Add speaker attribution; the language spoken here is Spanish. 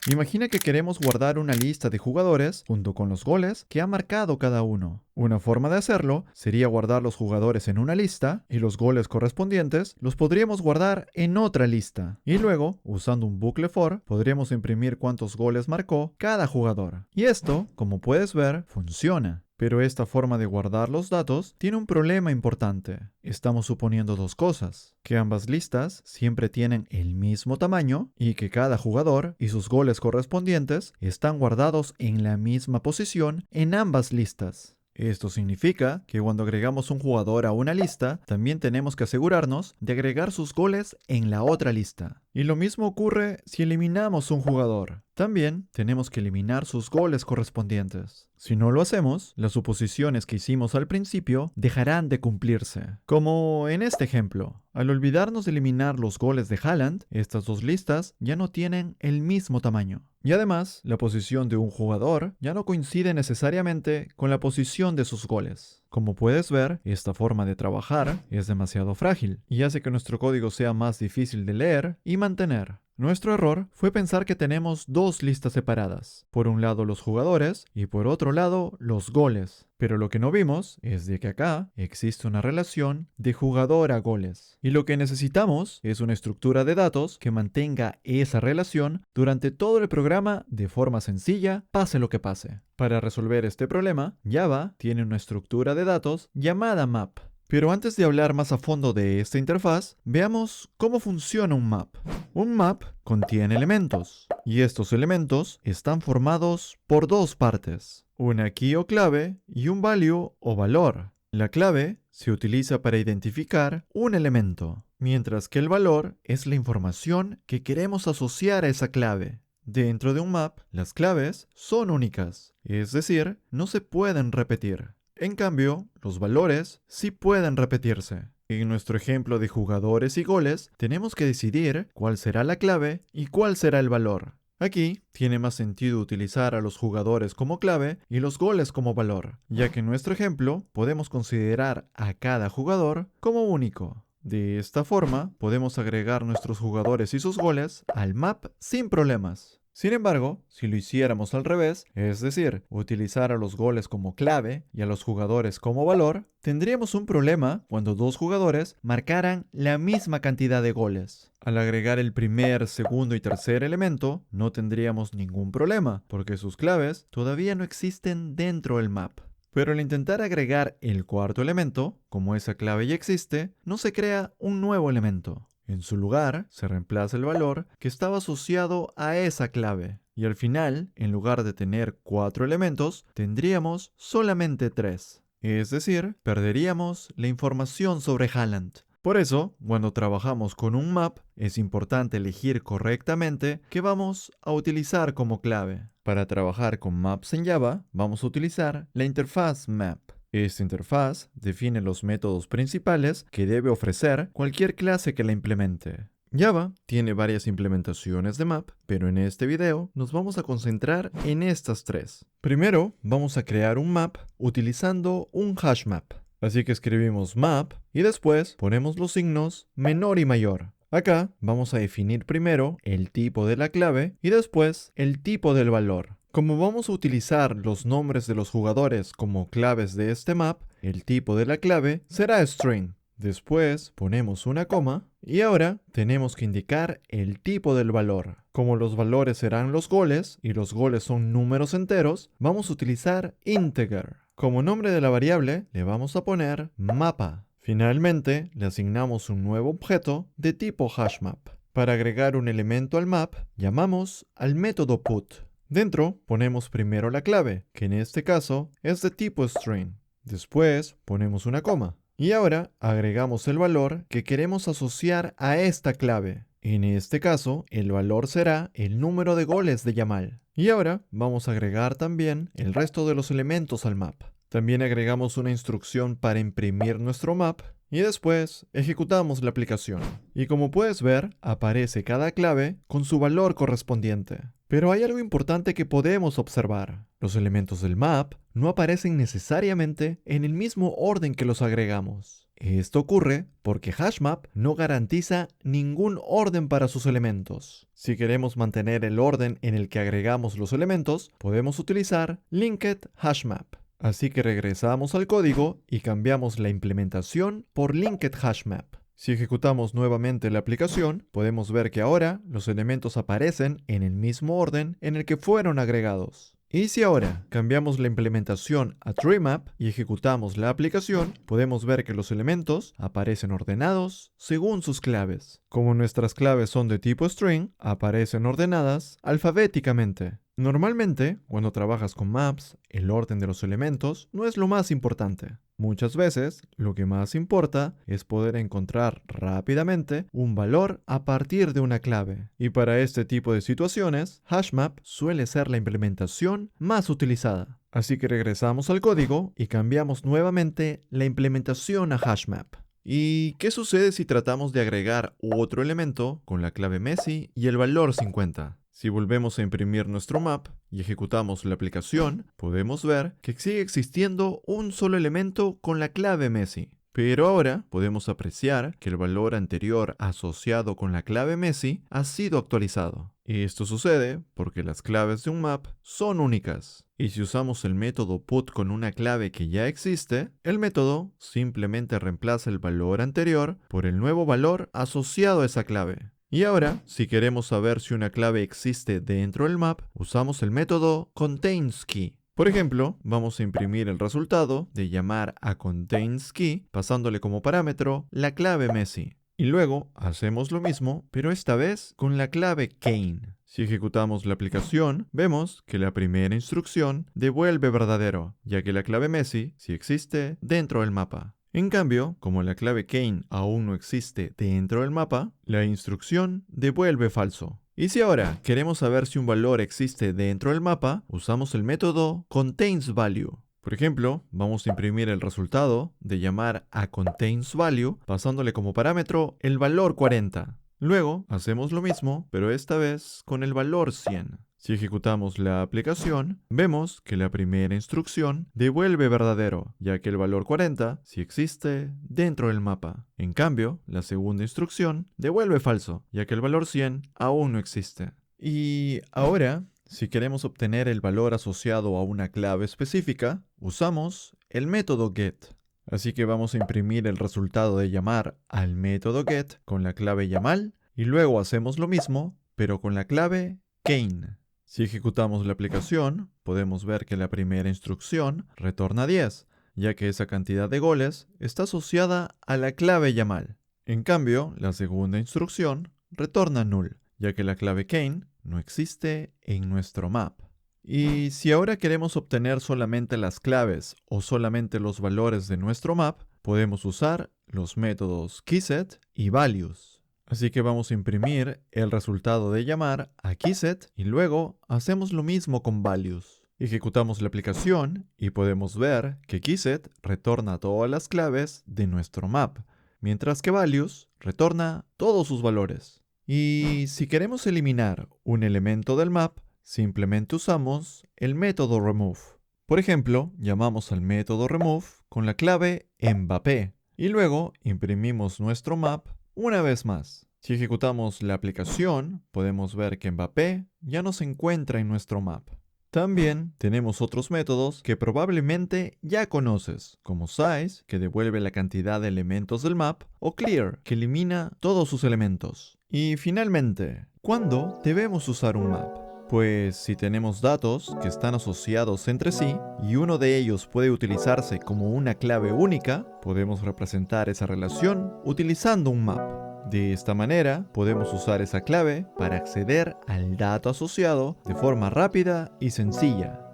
Speaker 1: Imagina que queremos guardar una lista de jugadores junto con los goles que ha marcado cada uno. Una forma de hacerlo sería guardar los jugadores en una lista y los goles correspondientes los podríamos guardar en otra lista. Y luego, usando un bucle for, podríamos imprimir cuántos goles marcó cada jugador. Y esto, como puedes ver, funciona. Pero esta forma de guardar los datos tiene un problema importante. Estamos suponiendo dos cosas: que ambas listas siempre tienen el mismo tamaño y que cada jugador y sus goles correspondientes están guardados en la misma posición en ambas listas. Esto significa que cuando agregamos un jugador a una lista, también tenemos que asegurarnos de agregar sus goles en la otra lista. Y lo mismo ocurre si eliminamos un jugador. También tenemos que eliminar sus goles correspondientes. Si no lo hacemos, las suposiciones que hicimos al principio dejarán de cumplirse. Como en este ejemplo. Al olvidarnos de eliminar los goles de Haaland, estas dos listas ya no tienen el mismo tamaño. Y además, la posición de un jugador ya no coincide necesariamente con la posición de sus goles. Como puedes ver, esta forma de trabajar es demasiado frágil y hace que nuestro código sea más difícil de leer y mantener. Nuestro error fue pensar que tenemos dos listas separadas. Por un lado los jugadores y por otro lado los goles. Pero lo que no vimos es de que acá existe una relación de jugador a goles. Y lo que necesitamos es una estructura de datos que mantenga esa relación durante todo el programa de forma sencilla, pase lo que pase. Para resolver este problema, Java tiene una estructura de datos llamada map. Pero antes de hablar más a fondo de esta interfaz, veamos cómo funciona un map. Un map contiene elementos, y estos elementos están formados por dos partes: una key o clave y un value o valor. La clave se utiliza para identificar un elemento, mientras que el valor es la información que queremos asociar a esa clave. Dentro de un map, las claves son únicas, es decir, no se pueden repetir. En cambio, los valores sí pueden repetirse. En nuestro ejemplo de jugadores y goles, tenemos que decidir cuál será la clave y cuál será el valor. Aquí tiene más sentido utilizar a los jugadores como clave y los goles como valor, ya que en nuestro ejemplo podemos considerar a cada jugador como único. De esta forma, podemos agregar nuestros jugadores y sus goles al map sin problemas. Sin embargo, si lo hiciéramos al revés, es decir, utilizar a los goles como clave y a los jugadores como valor, tendríamos un problema cuando dos jugadores marcaran la misma cantidad de goles. Al agregar el primer, segundo y tercer elemento, no tendríamos ningún problema, porque sus claves todavía no existen dentro del map. Pero al intentar agregar el cuarto elemento, como esa clave ya existe, no se crea un nuevo elemento. En su lugar, se reemplaza el valor que estaba asociado a esa clave. Y al final, en lugar de tener 4 elementos, tendríamos solamente 3. Es decir, perderíamos la información sobre Haaland. Por eso, cuando trabajamos con un map, es importante elegir correctamente qué vamos a utilizar como clave. Para trabajar con maps en Java, vamos a utilizar la interfaz map. Esta interfaz define los métodos principales que debe ofrecer cualquier clase que la implemente. Java tiene varias implementaciones de map, pero en este video nos vamos a concentrar en estas tres. Primero, vamos a crear un map utilizando un hash map. Así que escribimos map y después ponemos los signos menor y mayor. Acá vamos a definir primero el tipo de la clave y después el tipo del valor. Como vamos a utilizar los nombres de los jugadores como claves de este map, el tipo de la clave será string. Después ponemos una coma y ahora tenemos que indicar el tipo del valor. Como los valores serán los goles y los goles son números enteros, vamos a utilizar integer. Como nombre de la variable le vamos a poner mapa. Finalmente le asignamos un nuevo objeto de tipo hashmap. Para agregar un elemento al map, llamamos al método put. Dentro ponemos primero la clave, que en este caso es de tipo string. Después ponemos una coma. Y ahora agregamos el valor que queremos asociar a esta clave. En este caso, el valor será el número de goles de Yamal. Y ahora vamos a agregar también el resto de los elementos al map. También agregamos una instrucción para imprimir nuestro map y después ejecutamos la aplicación. Y como puedes ver, aparece cada clave con su valor correspondiente. Pero hay algo importante que podemos observar. Los elementos del map no aparecen necesariamente en el mismo orden que los agregamos. Esto ocurre porque HashMap no garantiza ningún orden para sus elementos. Si queremos mantener el orden en el que agregamos los elementos, podemos utilizar Linked HashMap. Así que regresamos al código y cambiamos la implementación por Linked HashMap. Si ejecutamos nuevamente la aplicación, podemos ver que ahora los elementos aparecen en el mismo orden en el que fueron agregados. Y si ahora cambiamos la implementación a TreeMap y ejecutamos la aplicación, podemos ver que los elementos aparecen ordenados según sus claves. Como nuestras claves son de tipo string, aparecen ordenadas alfabéticamente. Normalmente, cuando trabajas con maps, el orden de los elementos no es lo más importante. Muchas veces, lo que más importa es poder encontrar rápidamente un valor a partir de una clave. Y para este tipo de situaciones, HashMap suele ser la implementación más utilizada. Así que regresamos al código y cambiamos nuevamente la implementación a HashMap. ¿Y qué sucede si tratamos de agregar otro elemento con la clave Messi y el valor 50? Si volvemos a imprimir nuestro map y ejecutamos la aplicación, podemos ver que sigue existiendo un solo elemento con la clave Messi. Pero ahora podemos apreciar que el valor anterior asociado con la clave Messi ha sido actualizado. Y esto sucede porque las claves de un map son únicas. Y si usamos el método put con una clave que ya existe, el método simplemente reemplaza el valor anterior por el nuevo valor asociado a esa clave. Y ahora, si queremos saber si una clave existe dentro del map, usamos el método containSkey. Por ejemplo, vamos a imprimir el resultado de llamar a containSkey pasándole como parámetro la clave Messi. Y luego hacemos lo mismo, pero esta vez con la clave Kane. Si ejecutamos la aplicación, vemos que la primera instrucción devuelve verdadero, ya que la clave Messi sí existe dentro del mapa. En cambio, como la clave Kane aún no existe dentro del mapa, la instrucción devuelve falso. Y si ahora queremos saber si un valor existe dentro del mapa, usamos el método containSValue. Por ejemplo, vamos a imprimir el resultado de llamar a containSValue pasándole como parámetro el valor 40. Luego, hacemos lo mismo, pero esta vez con el valor 100. Si ejecutamos la aplicación, vemos que la primera instrucción devuelve verdadero, ya que el valor 40 sí existe dentro del mapa. En cambio, la segunda instrucción devuelve falso, ya que el valor 100 aún no existe. Y ahora, si queremos obtener el valor asociado a una clave específica, usamos el método get. Así que vamos a imprimir el resultado de llamar al método get con la clave yamal y luego hacemos lo mismo, pero con la clave Kane. Si ejecutamos la aplicación, podemos ver que la primera instrucción retorna 10, ya que esa cantidad de goles está asociada a la clave yamal. En cambio, la segunda instrucción retorna null, ya que la clave Kane no existe en nuestro map. Y si ahora queremos obtener solamente las claves o solamente los valores de nuestro map, podemos usar los métodos keyset y values. Así que vamos a imprimir el resultado de llamar a keyset y luego hacemos lo mismo con values. Ejecutamos la aplicación y podemos ver que keyset retorna todas las claves de nuestro map, mientras que values retorna todos sus valores. Y si queremos eliminar un elemento del map, simplemente usamos el método remove. Por ejemplo, llamamos al método remove con la clave Mbappé y luego imprimimos nuestro map una vez más. Si ejecutamos la aplicación, podemos ver que Mbappé ya no se encuentra en nuestro map. También tenemos otros métodos que probablemente ya conoces, como size, que devuelve la cantidad de elementos del map, o clear, que elimina todos sus elementos. Y finalmente, ¿cuándo debemos usar un map? Pues si tenemos datos que están asociados entre sí y uno de ellos puede utilizarse como una clave única, podemos representar esa relación utilizando un map. De esta manera, podemos usar esa clave para acceder al dato asociado de forma rápida y sencilla.